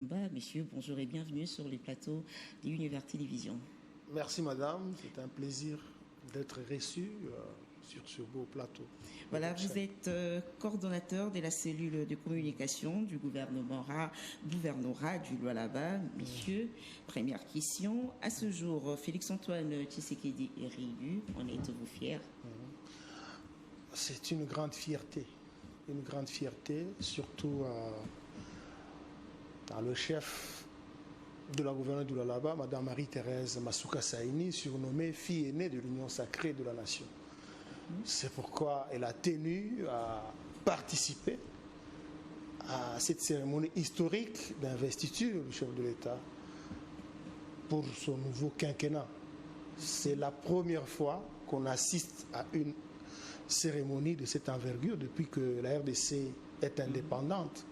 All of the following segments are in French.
Messieurs, bonjour et bienvenue sur les plateaux d'Univers Télévision. Merci madame, c'est un plaisir d'être reçu sur ce beau plateau. Voilà, vous êtes coordonnateur de la cellule de communication du gouvernorat du Lualaba. Messieurs, première question. À ce jour, Félix-Antoine Tshisekedi est réélu. En êtes-vous fier? C'est une grande fierté, surtout dans le chef de la gouverneure du Lualaba, Mme Marie-Thérèse Masuka Saini, surnommée fille aînée de l'Union sacrée de la nation. C'est pourquoi elle a tenu à participer à cette cérémonie historique d'investiture du chef de l'État pour son nouveau quinquennat. C'est la première fois qu'on assiste à une cérémonie de cette envergure depuis que la RDC est indépendante.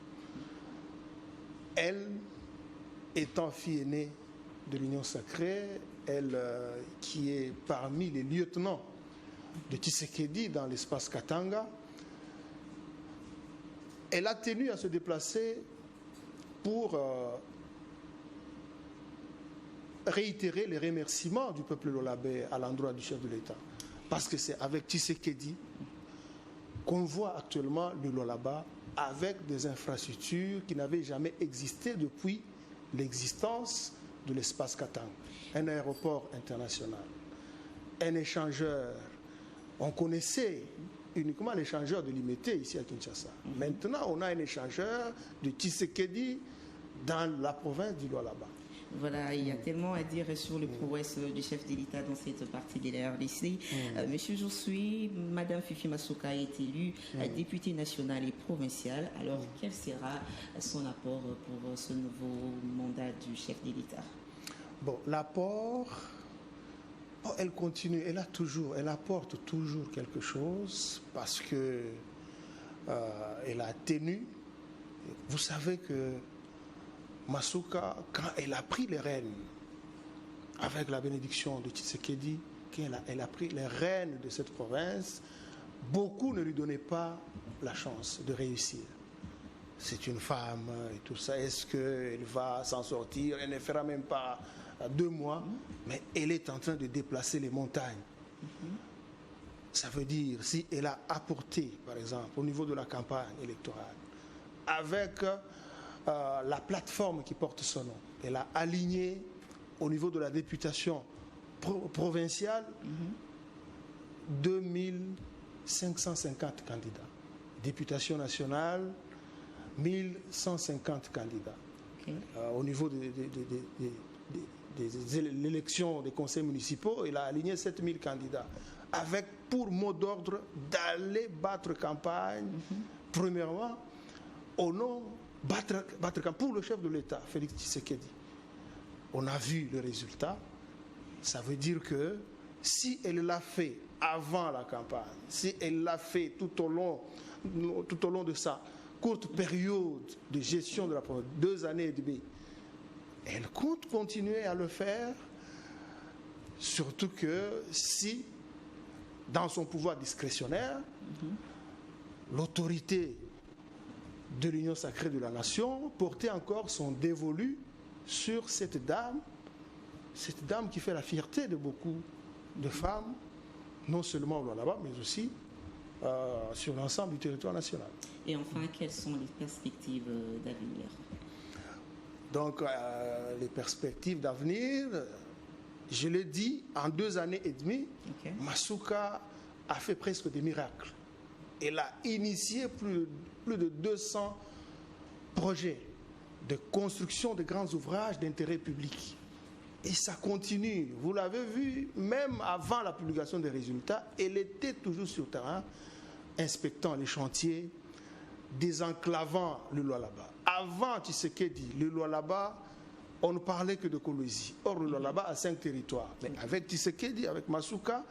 Elle, étant fille aînée de l'Union sacrée, elle qui est parmi les lieutenants de Tshisekedi dans l'espace Katanga, elle a tenu à se déplacer pour réitérer les remerciements du peuple lolabais à l'endroit du chef de l'État. Parce que c'est avec Tshisekedi qu'on voit actuellement le Lualaba avec des infrastructures qui n'avaient jamais existé depuis l'existence de l'espace Katanga. Un aéroport international, un échangeur. On connaissait uniquement l'échangeur de Limité ici à Kinshasa. Maintenant, on a un échangeur de Tshisekedi dans la province du Lualaba. Voilà, il y a tellement à dire sur le prouesse du chef de l'État dans cette partie de la RDC. Monsieur Josué, Madame Fifi Masuka est élue députée nationale et provinciale. Alors, quel sera son apport pour ce nouveau mandat du chef de l'État? Bon, l'apport, elle continue, elle apporte toujours quelque chose parce que elle a tenu. Vous savez que Masuka, quand elle a pris les rênes, avec la bénédiction de Tshisekedi, elle a pris les rênes de cette province, beaucoup ne lui donnaient pas la chance de réussir. C'est une femme et tout ça, est-ce qu'elle va s'en sortir? Elle ne fera même pas 2 mois, mais elle est en train de déplacer les montagnes. Ça veut dire, si elle a apporté, par exemple, au niveau de la campagne électorale, avec la plateforme qui porte son nom, elle a aligné au niveau de la députation provinciale 2550 candidats. Députation nationale, 1150 candidats. Au niveau de l'élection des conseils municipaux, elle a aligné 7000 candidats, avec pour mot d'ordre d'aller battre campagne, premièrement, au nom battre campagne pour le chef de l'État, Félix Tshisekedi. On a vu le résultat. Ça veut dire que si elle l'a fait avant la campagne, si elle l'a fait tout au long de sa courte période de gestion de la province, 2 années et demie, elle compte continuer à le faire, surtout que si, dans son pouvoir discrétionnaire, l'autorité de l'Union sacrée de la nation portait encore son dévolu sur cette dame qui fait la fierté de beaucoup de femmes, non seulement au Lualaba, mais aussi sur l'ensemble du territoire national. Et enfin, quelles sont les perspectives d'avenir? Donc, les perspectives d'avenir, je l'ai dit, en 2 années et demie, Masuka a fait presque des miracles. Elle a initié plus de 200 projets de construction de grands ouvrages d'intérêt public. Et ça continue. Vous l'avez vu, même avant la publication des résultats, elle était toujours sur le terrain, inspectant les chantiers, désenclavant le Lualaba. Avant Tshisekedi, le Lualaba, on ne parlait que de Kolwezi. Or, le Lualaba a 5 territoires. Mais avec Tshisekedi, avec Masuka,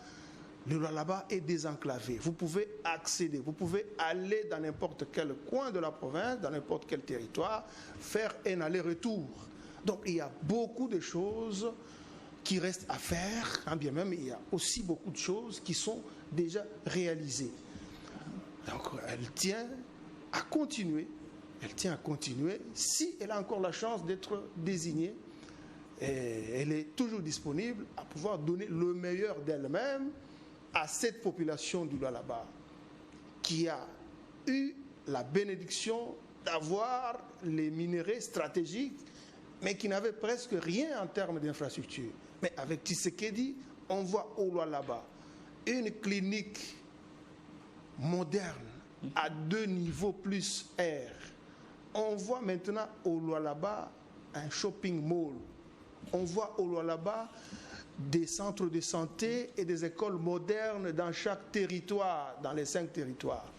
le Lualaba est désenclavé. Vous pouvez accéder, vous pouvez aller dans n'importe quel coin de la province, dans n'importe quel territoire, faire un aller-retour. Donc il y a beaucoup de choses qui restent à faire, quand bien même il y a aussi beaucoup de choses qui sont déjà réalisées. Donc elle tient à continuer elle tient à continuer. Si elle a encore la chance d'être désignée, et elle est toujours disponible à pouvoir donner le meilleur d'elle-même à cette population du Lualaba qui a eu la bénédiction d'avoir les minéraux stratégiques, mais qui n'avait presque rien en termes d'infrastructure. Mais avec Tshisekedi, on voit au Lualaba une clinique moderne à 2 niveaux plus air. On voit maintenant au Lualaba un shopping mall. On voit au Lualaba des centres de santé et des écoles modernes dans chaque territoire, dans les 5 territoires.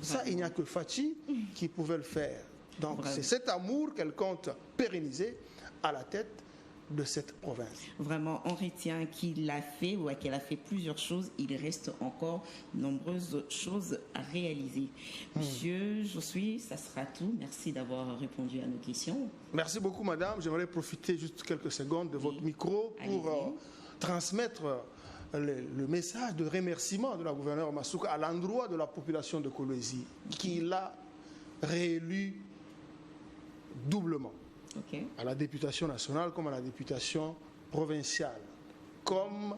Ça, il n'y a que Fachi qui pouvait le faire. Donc, c'est cet amour qu'elle compte pérenniser à la tête de cette province. Vraiment, on retient qu'il a fait ou qu'elle a fait plusieurs choses. Il reste encore nombreuses choses à réaliser. Monsieur Josui, ça sera tout. Merci d'avoir répondu à nos questions. Merci beaucoup, madame. J'aimerais profiter juste quelques secondes de votre micro pour transmettre le message de remerciement de la gouverneure Masuka à l'endroit de la population de Kolwezi, qui l'a réélu doublement. À la députation nationale comme à la députation provinciale, comme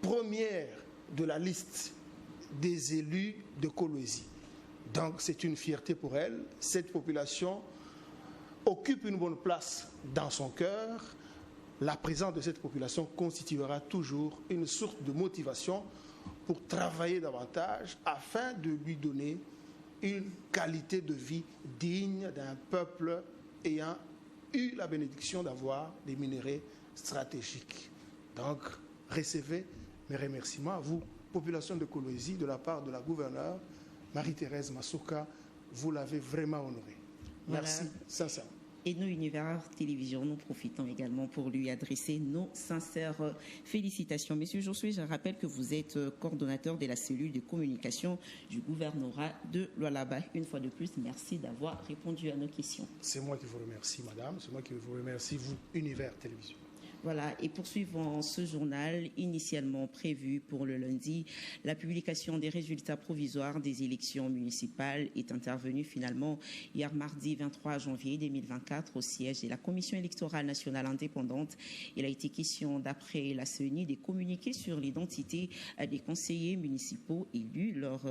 première de la liste des élus de Kolwezi. Donc c'est une fierté pour elle. Cette population occupe une bonne place dans son cœur. La présence de cette population constituera toujours une source de motivation pour travailler davantage afin de lui donner une qualité de vie digne d'un peuple ayant eu la bénédiction d'avoir des minéraux stratégiques. Donc, recevez mes remerciements à vous, population de Kolwezi, de la part de la gouverneure Marie-Thérèse Masuka. Vous l'avez vraiment honorée. Merci, sincèrement. Et nous, Univers Télévision, nous profitons également pour lui adresser nos sincères félicitations. Monsieur Josui, je rappelle que vous êtes coordonnateur de la cellule de communication du gouvernorat de Lualaba. Une fois de plus, merci d'avoir répondu à nos questions. C'est moi qui vous remercie, madame. C'est moi qui vous remercie, vous, Univers Télévision. Voilà, et poursuivons ce journal initialement prévu pour le lundi. La publication des résultats provisoires des élections municipales est intervenue finalement hier mardi 23 janvier 2024 au siège de la Commission électorale nationale indépendante. Il a été question, d'après la CENI, de communiquer sur l'identité des conseillers municipaux élus lors